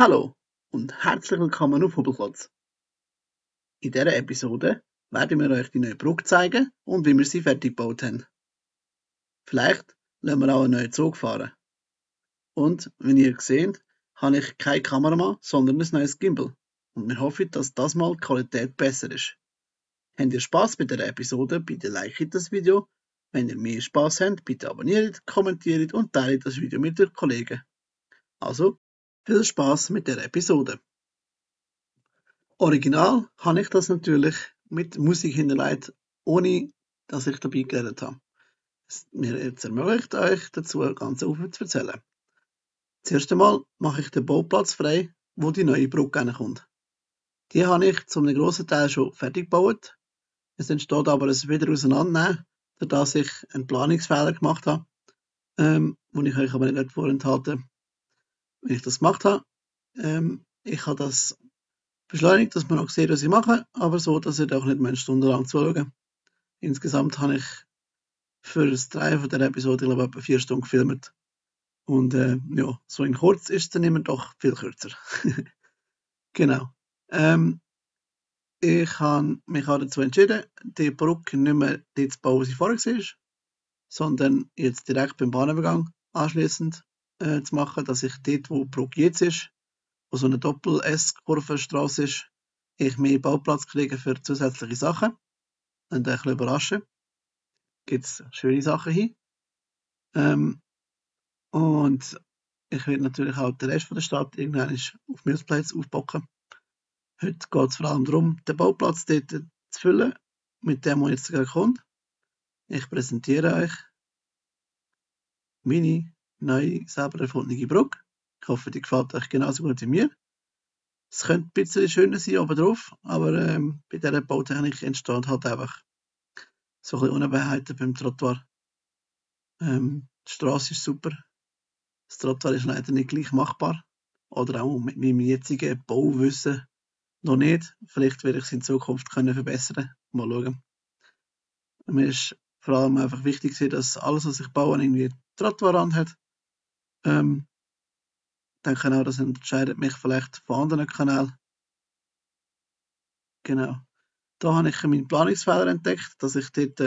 Hallo und herzlich willkommen auf Hubelklotz. In dieser Episode werden wir euch die neue Brücke zeigen und wie wir sie fertig gebaut haben. Vielleicht lassen wir auch einen neuen Zug fahren. Und, wie ihr seht, habe ich keine Kameramann, sondern ein neues Gimbal. Und wir hoffen, dass das mal die Qualität besser ist. Habt ihr Spaß bei dieser Episode, bitte liked das Video. Wenn ihr mehr Spaß habt, bitte abonniert, kommentiert und teilt das Video mit den Kollegen. Also, viel Spaß mit der Episode. Original habe ich das natürlich mit Musik hinterlegt, ohne dass ich dabei geredet habe. Es mir jetzt ermöglicht, euch dazu ganz viel zu erzählen. Zuerst einmal mache ich den Bauplatz frei, wo die neue Brücke hinkommt. Die habe ich zu einem grossen Teil schon fertig gebaut. Es entsteht aber ein wieder auseinandernehmen, dadurch ich einen Planungsfehler gemacht habe, wo ich euch aber nicht vorenthalten, wie ich das gemacht habe. Ich habe das beschleunigt, dass man auch sieht, was ich mache, aber so, dass ihr auch nicht stundenlang zuschauen. Insgesamt habe ich für das Drehen von dieser Episode, glaube ich, etwa 4 Stunden gefilmt. Und ja, so in kurz ist es dann immer doch viel kürzer. Genau. Ich habe mich auch dazu entschieden, die Brücke nicht mehr dort zu bauen, wo sie vorher war, sondern jetzt direkt beim Bahnübergang anschließend zu machen, dass ich dort, wo die Brücke jetzt ist, wo so eine Doppel-S-Kurvenstraße ist, ich mehr Bauplatz kriege für zusätzliche Sachen. Und ein bisschen überraschen. Gibt es schöne Sachen hin. Und ich werde natürlich auch den Rest von der Stadt irgendwann auf Milchplätze aufbauen. Heute geht es vor allem darum, den Bauplatz dort zu füllen, mit dem, was jetzt gerade kommt. Ich präsentiere euch meine neue, selber erfundene Brücke. Ich hoffe, die gefällt euch genauso gut wie mir. Es könnte ein bisschen schöner sein oben drauf, aber bei dieser Bautechnik entsteht halt einfach so ein bisschen Unebenheiten beim Trottoir. Die Straße ist super. Das Trottoir ist leider nicht gleich machbar. Oder auch mit meinem jetzigen Bauwissen noch nicht. Vielleicht werde ich es in Zukunft können verbessern. Mal schauen. Mir ist vor allem einfach wichtig, dass alles, was ich baue, irgendwie Trottoirrand hat. Denke auch, das unterscheidet mich vielleicht von anderen Kanälen. Genau. Da habe ich meinen Planungsfehler entdeckt, dass ich dort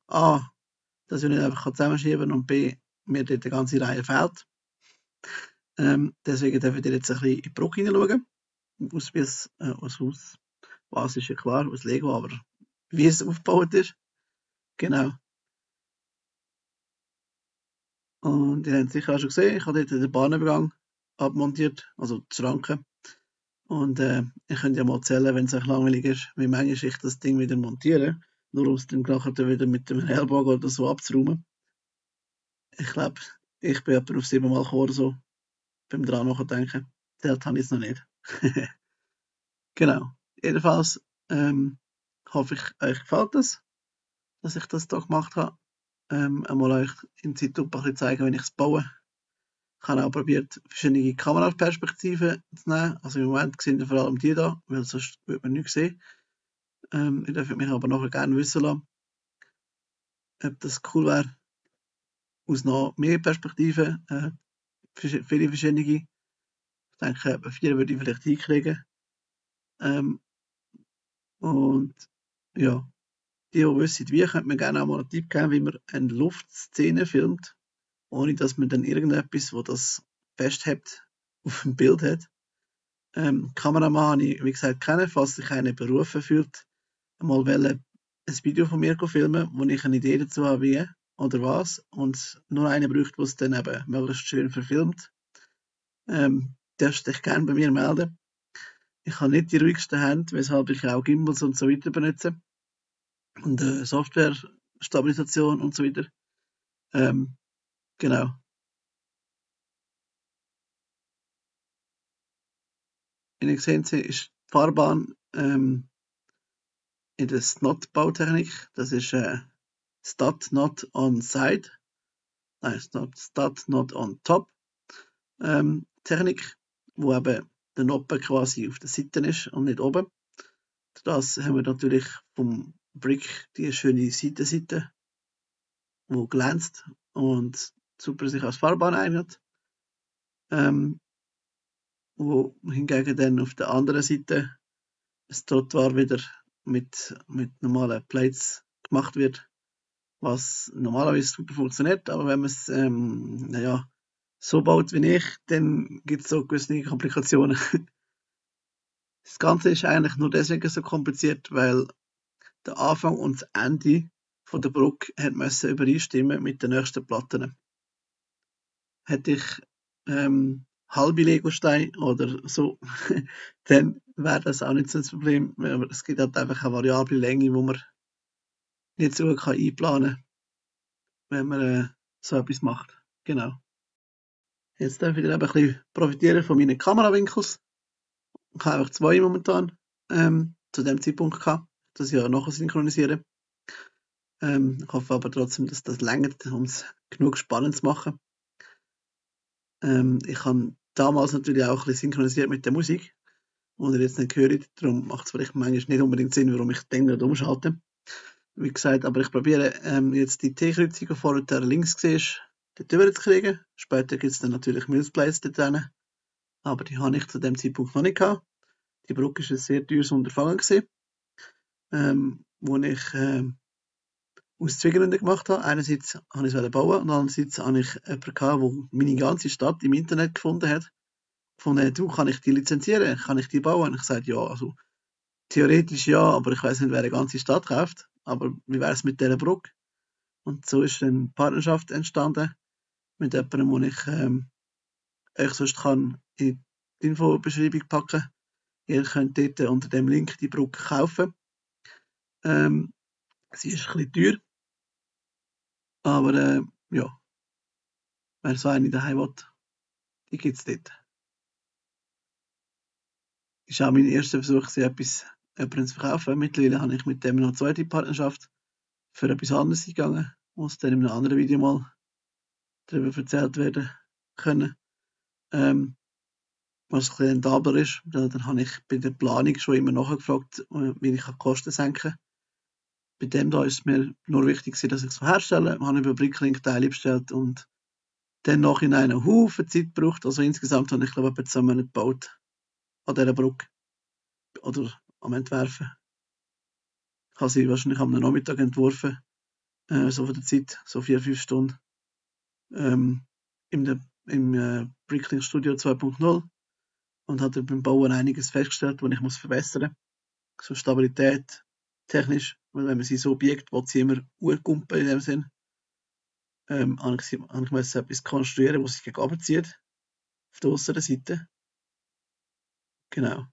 A, dass ich nicht einfach zusammenschieben kann und B, mir dort eine ganze Reihe fehlt. Deswegen darf ich jetzt ein bisschen in die Brücke hineinschauen. Was ist ja klar, aus Lego, aber wie es aufgebaut ist. Genau. Und ihr habt es sicher auch schon gesehen, ich habe dort den Bahnübergang abmontiert, also die Schranke. Und ihr könnt ja mal erzählen, wenn es euch langweilig ist, wie manchmal ich das Ding wieder montiere, nur um es dann nachher wieder mit dem Ellbogen oder so abzuräumen. Ich glaube, ich bin etwa auf 7 Mal gekommen oder so, beim dran nachdenken. Zählt habe ich es noch nicht. Genau. Jedenfalls hoffe ich, euch gefällt das, dass ich das hier gemacht habe. Einmal euch in Zeitlupe ein bisschen zeigen, wie ich es baue. Ich habe auch probiert, verschiedene Kameraperspektiven zu nehmen. Also im Moment sehen wir vor allem die da, weil sonst würde man nichts sehen. Ihr dürft mich aber nachher gerne wissen lassen, ob das cool wäre, aus noch mehr Perspektiven, viele verschiedene. Ich denke, etwa 4 würde ich vielleicht hinkriegen. Und ja, die wissen wie, könnt mir gerne auch mal einen Tipp geben, wie man eine Luftszene filmt, ohne dass man dann irgendetwas, wo das festhebt, auf dem Bild hat. Kameramann habe ich, wie gesagt, kennen, falls sich einer berufen fühlt, mal ein Video von mir filmen, wo ich eine Idee dazu habe, wie oder was, und nur einen braucht, der es dann eben möglichst schön verfilmt. Darfst dich gerne bei mir melden. Ich habe nicht die ruhigsten Hände, weshalb ich auch Gimbals und so weiter benutze. Und Software-Stabilisation und so weiter. Genau. Wie ihr gesehen habt, ist die Fahrbahn in der SNOT-Bautechnik. Das ist Stat Not on Side. Nein, Stat Not on Top. Technik, wo eben der Noppen quasi auf der Seite ist und nicht oben. Das haben wir natürlich vom Brick die schöne Seitenseite, wo glänzt und super sich als Fahrbahn eignet. wo hingegen dann auf der anderen Seite das Trottoir wieder mit normalen Plates gemacht wird, was normalerweise super funktioniert, aber wenn man es so baut wie ich, dann gibt es so gewisse Komplikationen. Das Ganze ist eigentlich nur deswegen so kompliziert, weil der Anfang und das Ende von der Brücke müssen übereinstimmen mit den nächsten Platten. Hätte ich halbe Legosteine oder so, dann wäre das auch nicht so das Problem. Aber es gibt halt einfach eine variable Länge, die man nicht so gut einplanen kann, wenn man so etwas macht. Genau. Jetzt darf ich wieder ein bisschen profitieren von meinen Kamerawinkels. Ich habe einfach 2 momentan zu dem Zeitpunkt gehabt, dass ich ja nachher synchronisiere. Ich hoffe aber trotzdem, dass das reicht, um es genug spannend zu machen. Ich habe damals natürlich auch ein bisschen synchronisiert mit der Musik, die ihr jetzt nicht hört. Darum macht es vielleicht manchmal nicht unbedingt Sinn, warum ich den nicht umschalte. Wie gesagt, aber ich probiere jetzt die T-Kreuzung, die vorher links siehst, dort rüber zu kriegen. Später gibt es dann natürlich Mills-Plates dort drin. Aber die habe ich zu dem Zeitpunkt noch nicht gehabt. Die Brücke war ein sehr teures Unterfangen gewesen, wo ich aus 2 Gründen gemacht habe. Einerseits wollte ich es bauen und andererseits hatte ich jemanden gehabt, der meine ganze Stadt im Internet gefunden hat. Gefunden, du, kann ich die lizenzieren? Kann ich die bauen? Und ich sagte, ja, also theoretisch ja, aber ich weiß nicht, wer eine ganze Stadt kauft. Aber wie wäre es mit dieser Brücke? Und so ist eine Partnerschaft entstanden mit jemandem, wo ich euch sonst kann in die Infobeschreibung packen. Ihr könnt dort unter dem Link die Brücke kaufen. Sie ist ein bisschen teuer, aber ja, wer so eine daheim will, die gibt es dort. Ist auch mein erster Versuch, jemandem zu verkaufen. Mittlerweile habe ich mit dem noch eine zweite Partnerschaft für etwas anderes eingegangen, muss dann in einem anderen Video mal darüber erzählt werden können. Was ein bisschen rentabler ist, dann habe ich bei der Planung schon immer nachgefragt, wie ich Kosten senken kann. Bei dem da ist es mir nur wichtig, dass ich es herstelle. Ich habe über Bricklink Teile bestellt und dann nachhinein einen Haufen Zeit gebraucht. Also insgesamt habe ich, glaube ich, etwa 2 Monate gebaut an dieser Brücke. Oder am Entwerfen. Ich habe sie wahrscheinlich am Nachmittag entworfen. So von der Zeit, so 4-5 Stunden. Im Bricklink Studio 2.0 und hatte beim Bauen einiges festgestellt, was ich verbessern muss. So Stabilität, technisch, weil wenn man sie so biegt, will sie immer urkumpen in dem Sinn. Habe ich etwas konstruieren, was sich gegen oben zieht. Auf der äußeren Seite. Genau.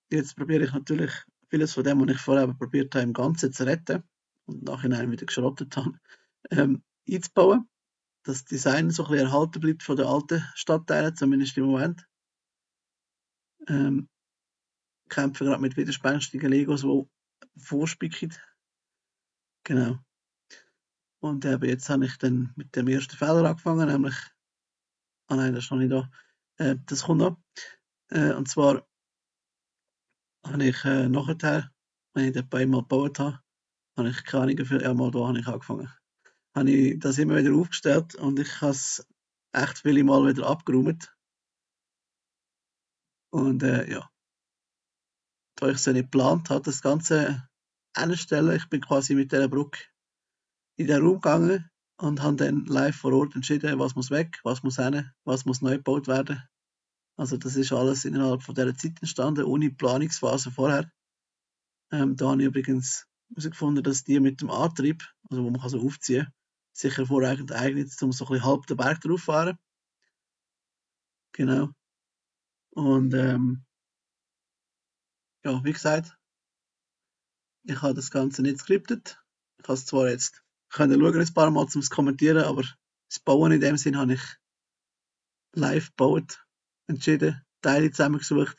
Jetzt probiere ich natürlich vieles von dem, was ich vorher probiert habe, im Ganzen zu retten und nachhinein wieder geschrottet habe, einzubauen. Das Design so ein bisschen erhalten bleibt von den alten Stadtteilen, zumindest im Moment. Kämpfe gerade mit widerspenstigen Legos, die vorspicken. Genau. Und jetzt habe ich dann mit dem ersten Fehler angefangen, nämlich, nein, das ist noch nicht da. Das kommt noch. Und zwar habe ich nachher, wenn ich das einmal gebaut habe, habe ich keine Ahnung für, ja, mal da habe ich angefangen. Habe ich das immer wieder aufgestellt und ich habe es echt viele Mal wieder abgeräumt. Und ja, da ich es ja nicht geplant habe, das Ganze einstellen, ich bin quasi mit dieser Brücke in den Raum gegangen und habe dann live vor Ort entschieden, was muss weg, was muss hin, was muss neu gebaut werden. Also das ist alles innerhalb von dieser Zeit entstanden, ohne Planungsphase vorher. Da habe ich übrigens herausgefunden, dass die mit dem Antrieb, also wo man so aufziehen kann, sich hervorragend eignet, um so ein bisschen halb den Berg drauf zu fahren. Genau. Und ja, wie gesagt, ich habe das Ganze nicht skriptet. Ich habe es zwar jetzt können schauen, ein paar Mal, um es zu kommentieren, aber das Bauen in dem Sinn habe ich live gebaut, entschieden, Teile zusammengesucht,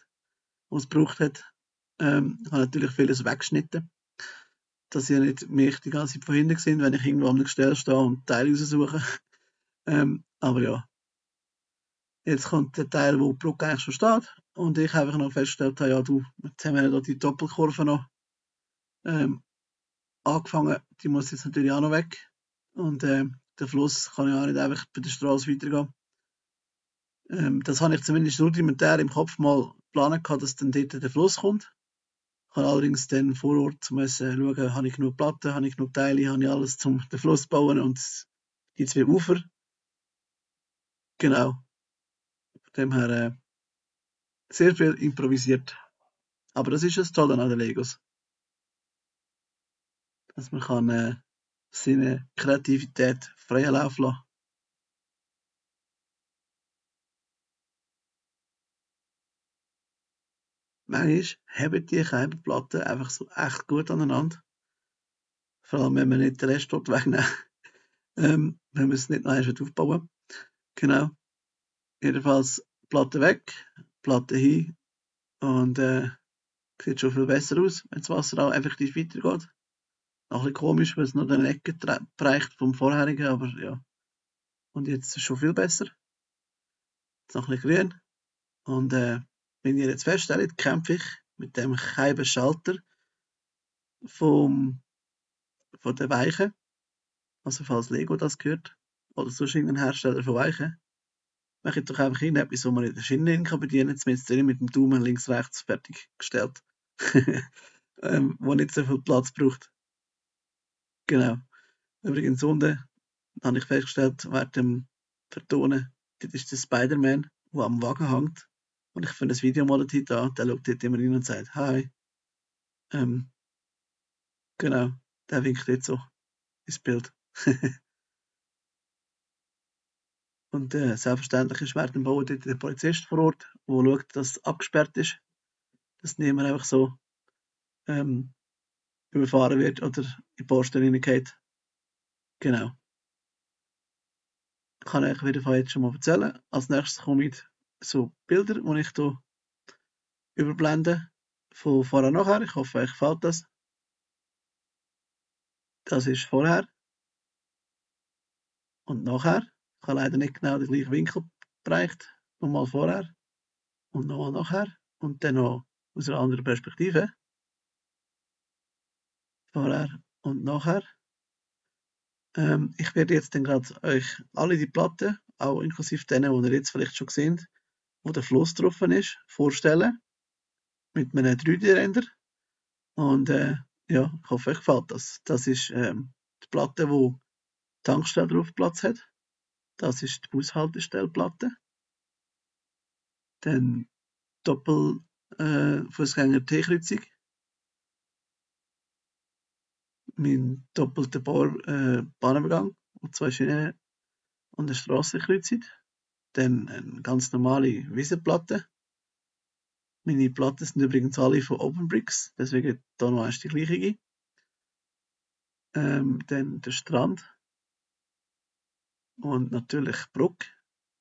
die es gebraucht hat. Ich habe natürlich vieles weggeschnitten, dass ihr nicht mich die ganze Zeit von hinten seht, wenn ich irgendwo an der Stelle stehe und Teile raussuche. Aber ja, jetzt kommt der Teil, wo die Brücke eigentlich schon steht und ich einfach noch festgestellt habe, ja du, jetzt haben wir ja die Doppelkurve noch angefangen, die muss jetzt natürlich auch noch weg und der Fluss kann ja auch nicht einfach bei der Straße weitergehen. Das habe ich zumindest rudimentär im Kopf mal geplant, dass dann dort der Fluss kommt. Ich habe allerdings dann vor Ort müssen schauen, habe ich genug Platten, habe ich genug Teile, habe ich alles zum den Fluss zu bauen und die 2 Ufer. Genau. Von dem her sehr viel improvisiert. Aber das ist das Tolle an den Legos, dass man kann seine Kreativität freien Lauf lassen. Manchmal haben die kleinen Platten einfach so echt gut aneinander. Vor allem, wenn man nicht den Rest dort wegnehmen. Wenn man es nicht noch einmal aufbauen. Genau. Jedenfalls Platte weg, Platte hin und sieht schon viel besser aus, wenn das Wasser auch effektiv weitergeht. Noch ein bisschen komisch, weil es noch den Ecke bereicht vom vorherigen, aber ja. Und jetzt ist es schon viel besser. Jetzt noch ein bisschen grün. Und wenn ihr jetzt feststellt, kämpfe ich mit dem Scheibenschalter von der Weiche. Also falls Lego das gehört. Oder sonst irgendein Hersteller von Weichen. Mache ich doch einfach irgendetwas, wo man in der Schiene bedienen kann, zumindest mit dem Daumen links, rechts fertiggestellt. Wo nicht so viel Platz braucht. Genau. Übrigens unten habe ich festgestellt, während dem Vertonen, das ist der Spider-Man, der am Wagen hängt. Und ich finde das Video mal dort an, der schaut dort immer rein und sagt «Hi». Genau, der winkt jetzt so ins Bild. Und selbstverständlich ist während dem Bauen dort der Polizist vor Ort, der schaut, dass es abgesperrt ist, dass niemand einfach so überfahren wird oder in die Posten reingeht. Genau. Kann ich auf jeden Fall jetzt schon mal erzählen. Als nächstes kommen so Bilder, die ich hier überblende, von vorher und nachher. Ich hoffe, euch gefällt das. Das ist vorher und nachher. Ich habe leider nicht genau den gleichen Winkel bereicht. Nochmal vorher und nochmal nachher. Und dann noch aus einer anderen Perspektive. Vorher und nachher. Ich werde jetzt dann gerade euch alle die Platten, auch inklusive denen, die ihr jetzt vielleicht schon seht, wo der Fluss drauf ist, vorstellen. Mit einem 3D-Render. Und ja, ich hoffe, euch gefällt das. Das ist die Platte, wo die Tankstelle drauf Platz hat. Das ist die Bushaltestellplatte. Dann Doppelfußgänger T-Kreuzung. Mein doppelter Bahnübergang und 2 Schienen und eine Strassenkreuzung. Dann eine ganz normale Wiesenplatte. Meine Platten sind übrigens alle von OpenBricks, deswegen da noch eins die gleiche. Dann der Strand und natürlich Bruck.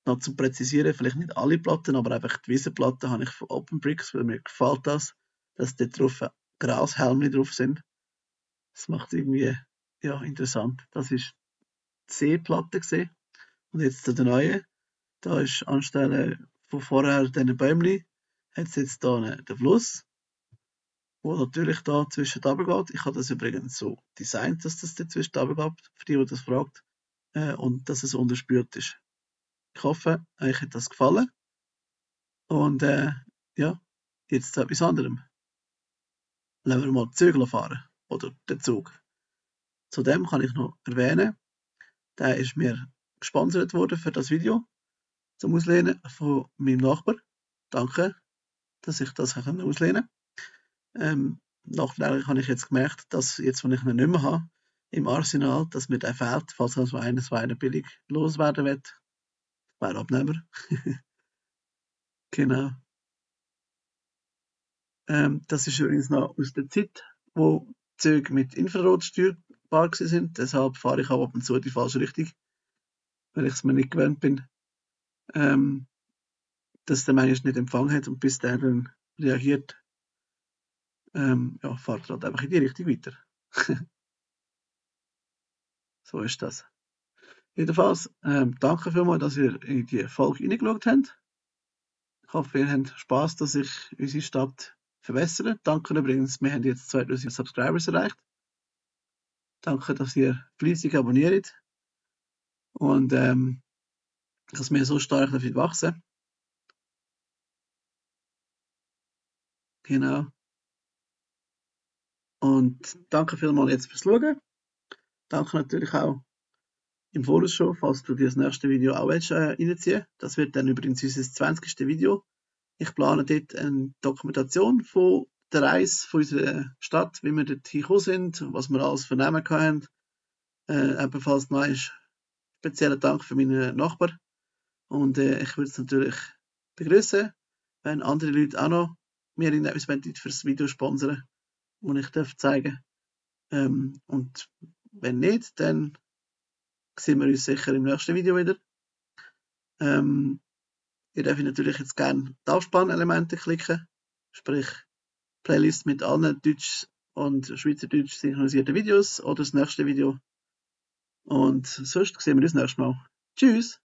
Noch zum Präzisieren, vielleicht nicht alle Platten, aber einfach die Wiesenplatten habe ich von OpenBricks, weil mir gefällt das, dass dort drauf Grashelme drauf sind. Das macht irgendwie ja, interessant. Das ist die C-Platte gesehen. Und jetzt der neue. Da ist anstelle von vorher diesen Bäumchen, hat es jetzt hier den Fluss, wo natürlich da zwischen geht. Ich habe das übrigens so designt, dass das dazwischen geht, für die das fragt. Und dass es unterspült ist. Ich hoffe, euch hat das gefallen. Und ja, jetzt zu etwas anderem. Lassen wir mal die Zügel fahren. Oder den Zug. Zudem kann ich noch erwähnen, der ist mir gesponsert worden für das Video zum Auslehnen von meinem Nachbar. Danke, dass ich das auslehnen konnte. Nachträglich habe ich jetzt gemerkt, dass jetzt, wenn ich ihn nicht mehr habe, im Arsenal, dass mir der fehlt, falls also eines weiter billig loswerden will. Wäre Abnehmer. Genau. Das ist übrigens noch aus der Zeit, wo Züge mit Infrarot steuerbar sind. Deshalb fahre ich auch ab und zu die falsche Richtung, weil ich es mir nicht gewöhnt bin, dass der manchmal nicht Empfang hat und bis der dann reagiert, ja, fahrt halt einfach in die Richtung weiter. So ist das. Jedenfalls, danke vielmals, dass ihr in die Folge reingeschaut habt. Ich hoffe, ihr habt Spass, dass ich unsere Stadt verbessere. Danke übrigens, wir haben jetzt 2000 Subscribers erreicht. Danke, dass ihr fleissig abonniert und dass wir so stark wachsen. Genau. Und danke vielmals jetzt fürs Schauen. Danke natürlich auch im Voraus schon, falls du dir das nächste Video auch willst, reinziehen. Das wird dann übrigens unser 20. Video. Ich plane dort eine Dokumentation von der Reise von unserer Stadt, wie wir dort hingekommen sind, was wir alles vernehmen haben. Ebenfalls noch ein spezieller Dank für meinen Nachbar. Und ich würde es natürlich begrüßen, wenn andere Leute auch noch mir etwas für das Video sponsern, das ich zeigen darf. Und wenn nicht, dann sehen wir uns sicher im nächsten Video wieder. Ihr dürft natürlich jetzt gerne die Abspannelemente klicken, sprich Playlist mit allen Deutsch und Schweizerdeutsch synchronisierten Videos oder das nächste Video. Und sonst sehen wir uns nächstes Mal. Tschüss!